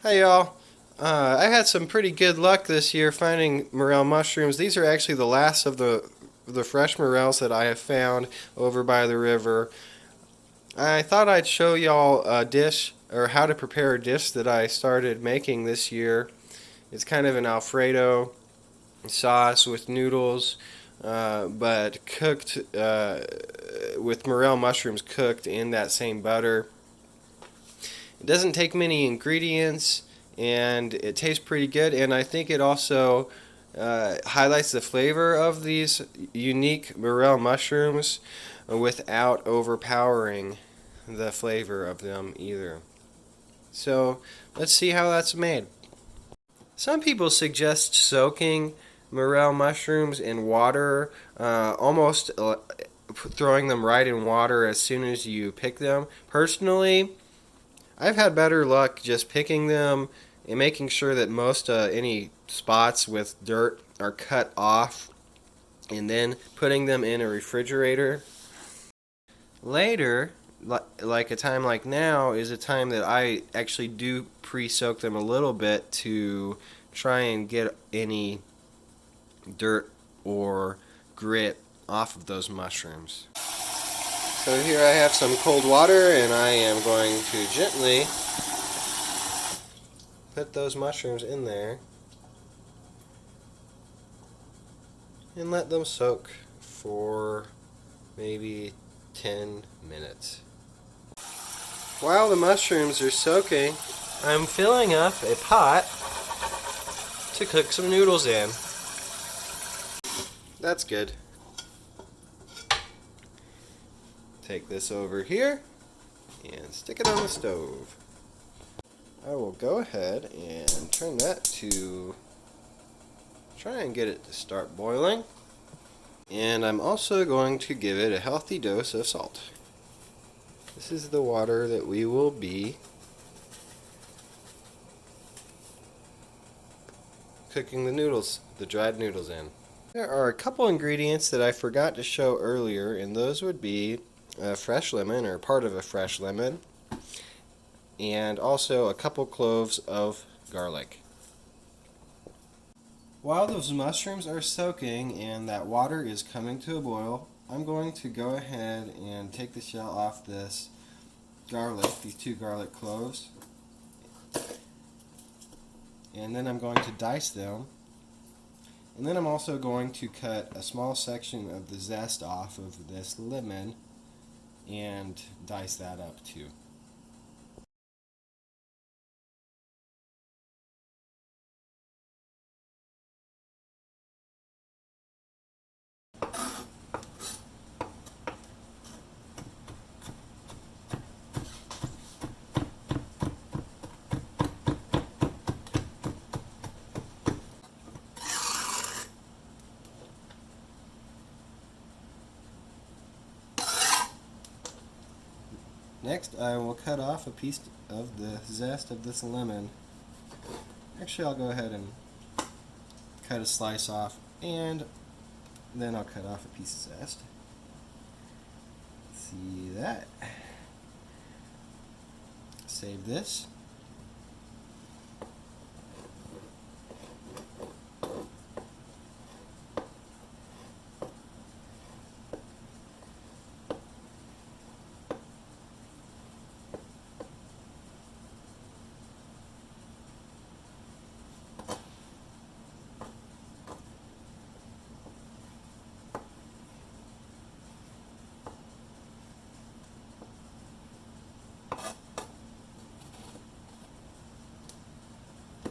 Hey y'all. I had some pretty good luck this year finding morel mushrooms. These are actually the last of the fresh morels that I have found over by the river. I thought I'd show y'all a dish or how to prepare a dish that I started making this year. It's kind of an Alfredo sauce with noodles, but cooked with morel mushrooms cooked in that same butter. It doesn't take many ingredients and it tastes pretty good, and I think it also highlights the flavor of these unique morel mushrooms without overpowering the flavor of them either. So let's see how that's made. Some people suggest soaking morel mushrooms in water, almost throwing them right in water as soon as you pick them. Personally, I've had better luck just picking them and making sure that most any spots with dirt are cut off and then putting them in a refrigerator. Later, like a time like now, is a time that I actually do pre-soak them a little bit to try and get any dirt or grit off of those mushrooms. So here I have some cold water and I am going to gently put those mushrooms in there and let them soak for maybe 10 minutes. While the mushrooms are soaking, I'm filling up a pot to cook some noodles in. That's good. Take this over here and stick it on the stove. I will go ahead and turn that to try and get it to start boiling. And I'm also going to give it a healthy dose of salt. This is the water that we will be cooking the noodles, the dried noodles in. There are a couple ingredients that I forgot to show earlier, and those would be a fresh lemon, or part of a fresh lemon, and also a couple cloves of garlic. While those mushrooms are soaking and that water is coming to a boil, I'm going to go ahead and take the shell off this garlic, these 2 garlic cloves, and then I'm going to dice them, and then I'm also going to cut a small section of the zest off of this lemon and dice that up too. Next, I will cut off a piece of the zest of this lemon. Actually, I'll go ahead and cut a slice off, and then I'll cut off a piece of zest. See that? Save this.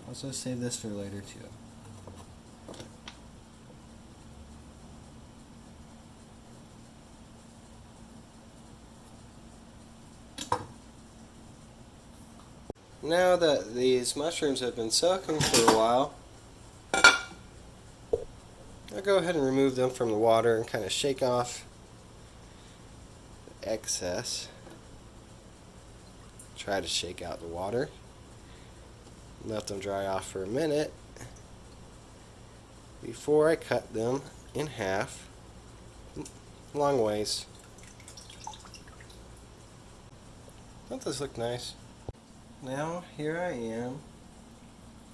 Also save this for later too. Now that these mushrooms have been soaking for a while, I'll go ahead and remove them from the water and kind of shake off the excess. Try to shake out the water. Let them dry off for a minute before I cut them in half, long ways. Don't this look nice? Now here I am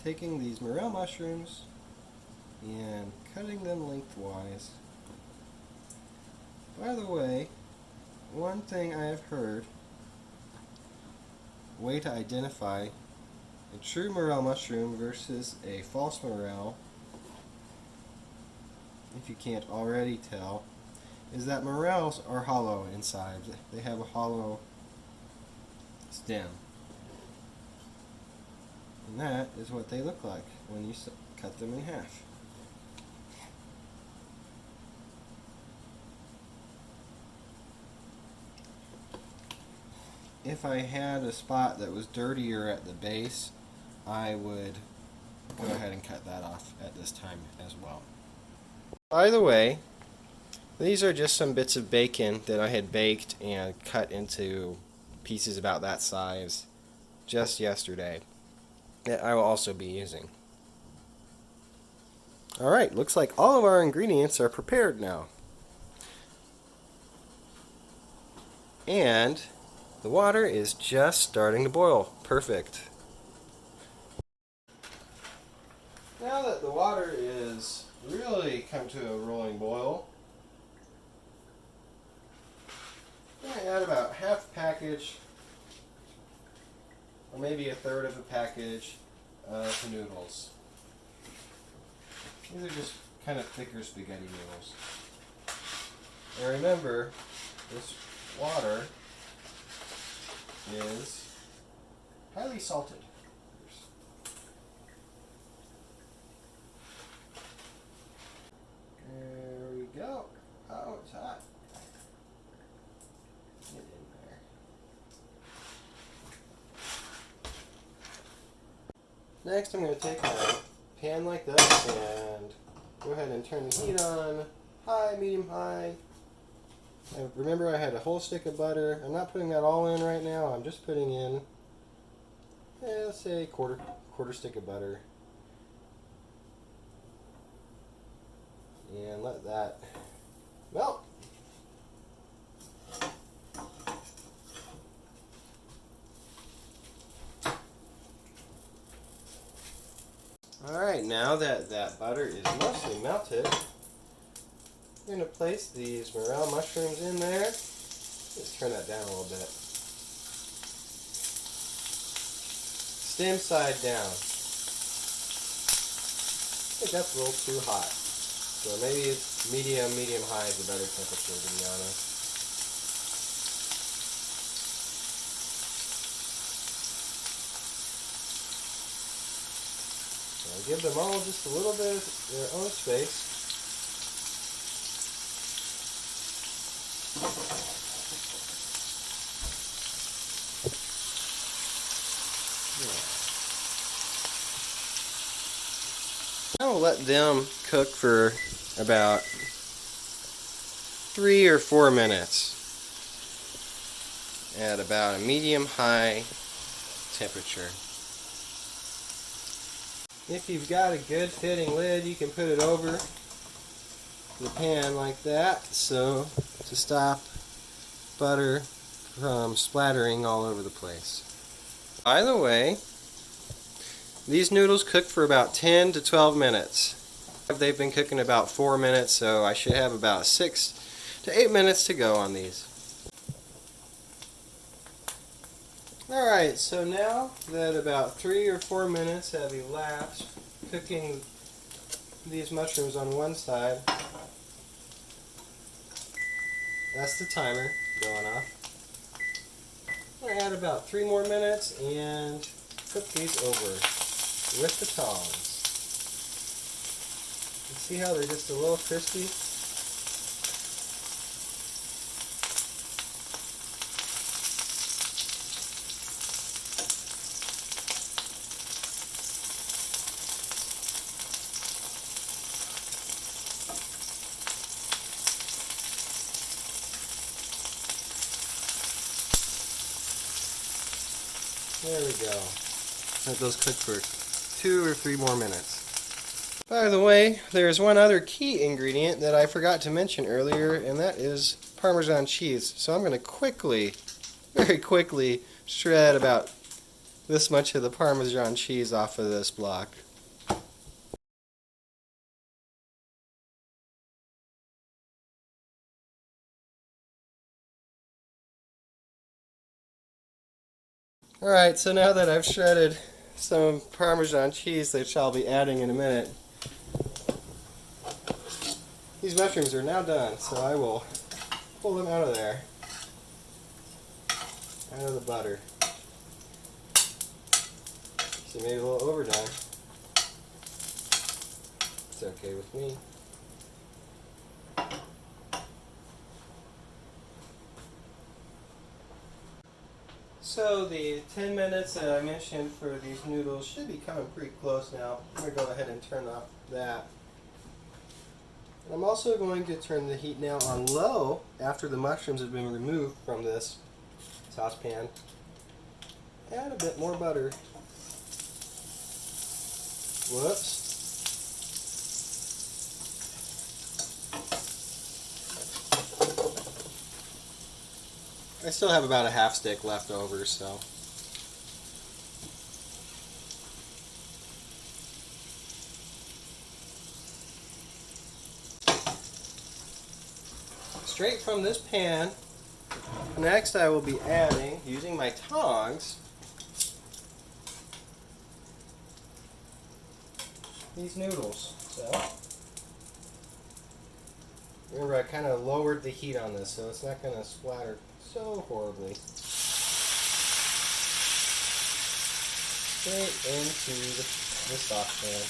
taking these morel mushrooms and cutting them lengthwise. By the way, one thing I have heard, a way to identify a true morel mushroom versus a false morel, if you can't already tell, is that morels are hollow inside. They have a hollow stem. And that is what they look like when you cut them in half. If I had a spot that was dirtier at the base, I would go ahead and cut that off at this time as well. By the way, these are just some bits of bacon that I had baked and cut into pieces about that size just yesterday that I will also be using. Alright, looks like all of our ingredients are prepared now. And the water is just starting to boil. Perfect. Now that the water is really come to a rolling boil, I'm going to add about half a package, or maybe a third of a package of noodles. These are just kind of thicker spaghetti noodles. And remember, this water is highly salted. There we go. Oh, it's hot. Get in there. Next, I'm going to take a pan like this and go ahead and turn the heat on high, medium, high. Remember, I had a whole stick of butter. I'm not putting that all in right now. I'm just putting in, let's say, quarter stick of butter. And let that melt. Alright, now that that butter is mostly melted, I'm going to place these morel mushrooms in there. Let's turn that down a little bit. Stem side down. I think that's a little too hot. So maybe it's medium high is a better temperature, to be honest. So give them all just a little bit of their own space. Now we'll let them cook for about 3 or 4 minutes at about a medium-high temperature. If you've got a good fitting lid, you can put it over the pan like that, so to stop butter from splattering all over the place. By the way, these noodles cook for about 10 to 12 minutes. They've been cooking about 4 minutes, so I should have about 6 to 8 minutes to go on these. Alright, so now that about 3 or 4 minutes have elapsed cooking these mushrooms on one side, that's the timer going off. I'm going to add about 3 more minutes and cook these over with the tongs. You see how they're just a little crispy? There we go. Let those cook for 2 or 3 more minutes. By the way, there's one other key ingredient that I forgot to mention earlier, and that is Parmesan cheese. So I'm going to very quickly shred about this much of the Parmesan cheese off of this block. Alright, so now that I've shredded some Parmesan cheese that I'll be adding in a minute, these mushrooms are now done, so I will pull them out of there, out of the butter. So maybe a little overdone. It's okay with me. So the 10 minutes that I mentioned for these noodles should be coming pretty close now. I'm going to go ahead and turn off that. And I'm also going to turn the heat now on low after the mushrooms have been removed from this saucepan. Add a bit more butter. Whoops. I still have about a half stick left over, so. Straight from this pan, next I will be adding, using my tongs, these noodles. So, remember I kind of lowered the heat on this, so it's not going to splatter so horribly. Straight into the saucepan.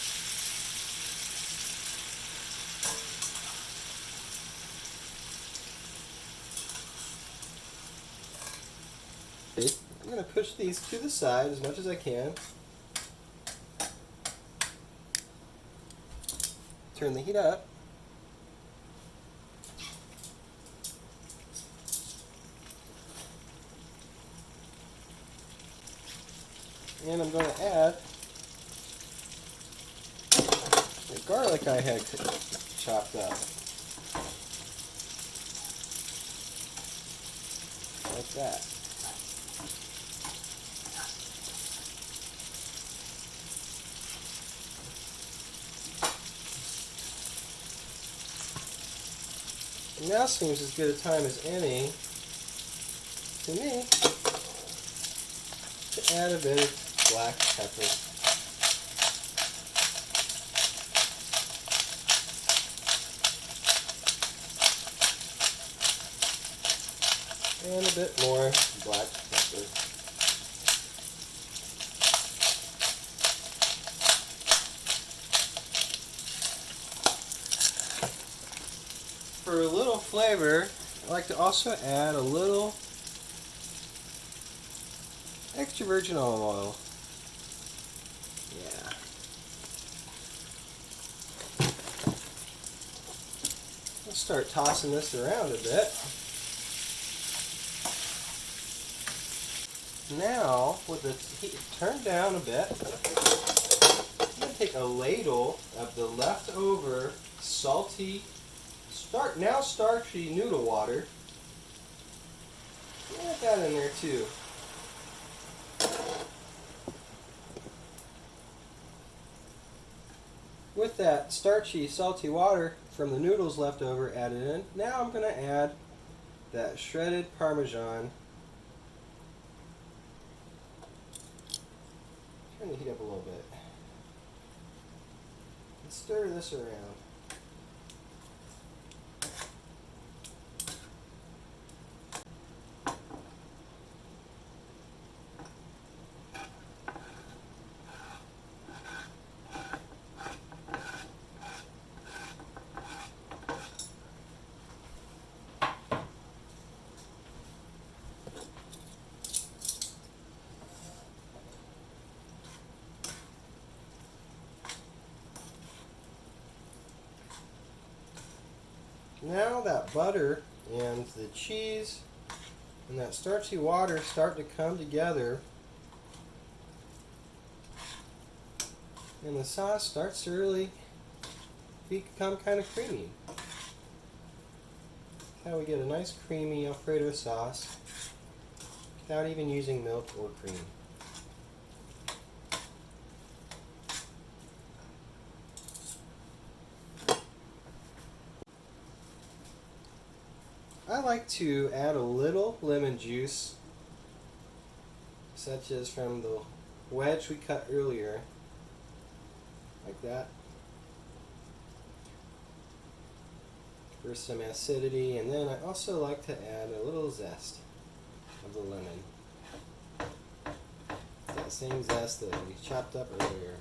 I'm going to push these to the side as much as I can. Turn the heat up. And I'm going to add the garlic I had chopped up. Like that. And now seems as good a time as any, to me, to add a bit of black pepper. And a bit more black pepper. For a little flavor, I like to also add a little extra virgin olive oil. Yeah. Let's start tossing this around a bit. Now, with the heat turned down a bit, I'm going to take a ladle of the leftover salty, now starchy noodle water. Add that in there too. With that starchy, salty water from the noodles left over added in, now I'm going to add that shredded Parmesan. Turn the heat up a little bit. And stir this around. Now that butter and the cheese and that starchy water start to come together, and the sauce starts to really become kind of creamy. That's how we get a nice creamy Alfredo sauce without even using milk or cream. like to add a little lemon juice, such as from the wedge we cut earlier, like that, for some acidity. And then I also like to add a little zest of the lemon. That same zest that we chopped up earlier.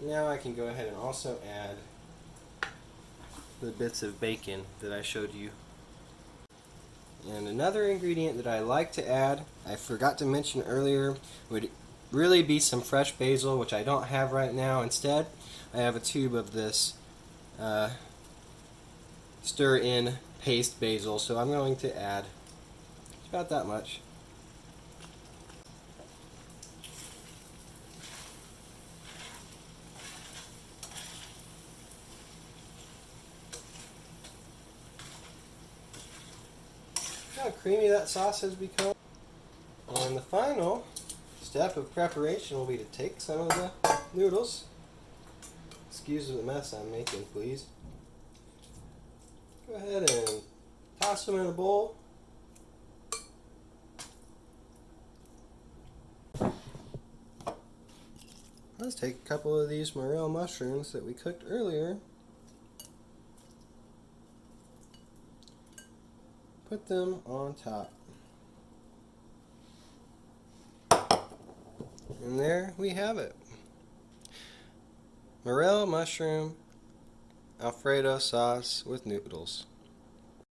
Now I can go ahead and also add the bits of bacon that I showed you. And another ingredient that I like to add, I forgot to mention earlier, would really be some fresh basil, which I don't have right now. Instead, I have a tube of this stir-in paste basil, so I'm going to add about that much. Look how creamy that sauce has become. And the final step of preparation will be to take some of the noodles. Excuse the mess I'm making, please. Go ahead and toss them in a bowl. Let's take a couple of these morel mushrooms that we cooked earlier. Put them on top. And there we have it. Morel mushroom Alfredo sauce with noodles.